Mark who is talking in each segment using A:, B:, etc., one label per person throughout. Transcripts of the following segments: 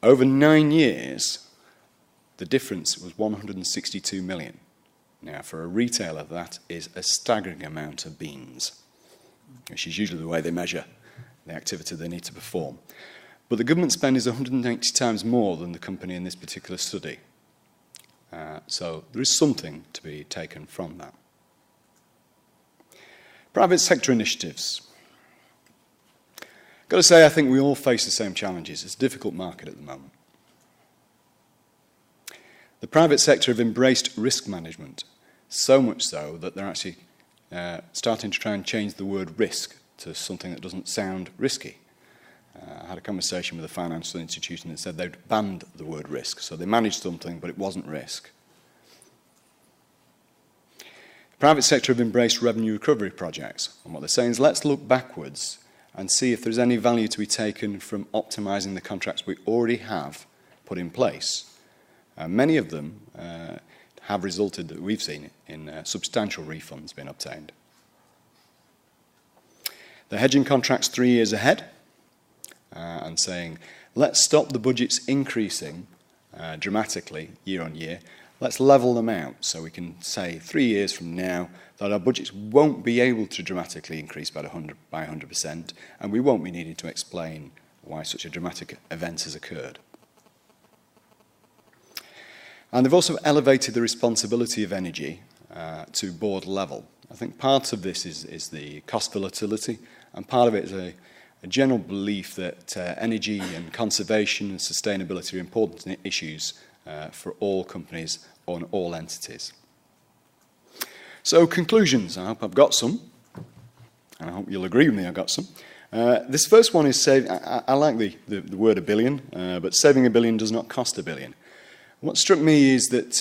A: Over 9 years, the difference was 162 million. Now, for a retailer, that is a staggering amount of beans, which is usually the way they measure the activity they need to perform. But the government spend is 180 times more than the company in this particular study. So there is something to be taken from that. Private sector initiatives. Got to say, I think we all face the same challenges. It's a difficult market at the moment. The private sector have embraced risk management, so much so that they're actually starting to try and change the word risk to something that doesn't sound risky. I had a conversation with a financial institution that said they'd banned the word risk. So they managed something, but it wasn't risk. The private sector have embraced revenue recovery projects. And what they're saying is, let's look backwards and see if there's any value to be taken from optimising the contracts we already have put in place. Many of them have resulted, that we've seen, in substantial refunds being obtained. They're hedging contracts 3 years ahead and saying, let's stop the budgets increasing dramatically year on year. Let's level them out so we can say 3 years from now that our budgets won't be able to dramatically increase by 100%, and we won't be needing to explain why such a dramatic event has occurred. And they've also elevated the responsibility of energy to board level. I think part of this is the cost volatility, and part of it is a general belief that energy and conservation and sustainability are important issues for all companies and all entities. So conclusions, I hope I've got some, and I hope you'll agree with me I've got some. This first one is saving. I like the word $1 billion, but saving $1 billion does not cost $1 billion. What struck me is that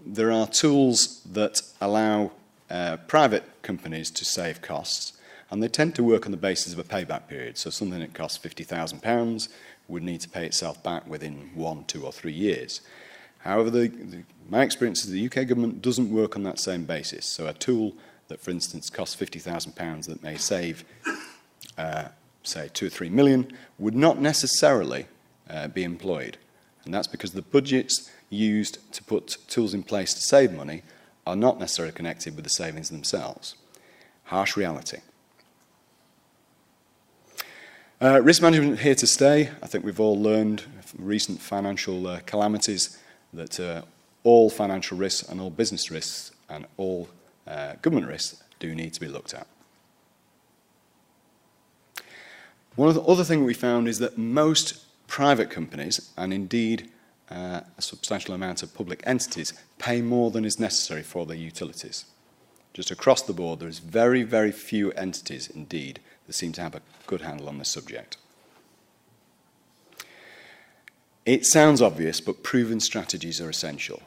A: there are tools that allow private companies to save costs, and they tend to work on the basis of a payback period. So something that costs £50,000 would need to pay itself back within 1, 2 or 3 years. However, my experience is the UK government doesn't work on that same basis. So a tool that, for instance, costs £50,000 that may save, say, 2 or 3 million, would not necessarily be employed. And that's because the budgets used to put tools in place to save money are not necessarily connected with the savings themselves. Harsh reality. Risk management here to stay. I think we've all learned from recent financial calamities that all financial risks and all business risks and all government risks do need to be looked at. One of the other things we found is that most private companies, and indeed a substantial amount of public entities, pay more than is necessary for their utilities. Just across the board, there's very, very few entities, indeed, that seem to have a good handle on this subject. It sounds obvious, but proven strategies are essential.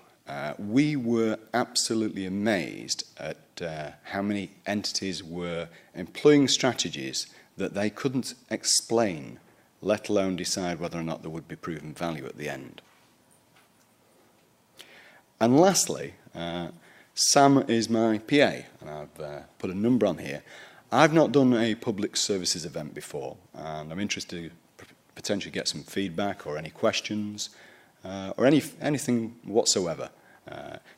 A: We were absolutely amazed at how many entities were employing strategies that they couldn't explain, let alone decide whether or not there would be proven value at the end. And lastly, Sam is my PA, and I've put a number on here. I've not done a public services event before, and I'm interested to potentially get some feedback or any questions, or anything whatsoever,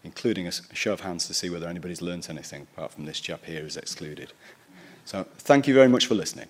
A: including a show of hands to see whether anybody's learnt anything, apart from this chap here who's excluded. So thank you very much for listening.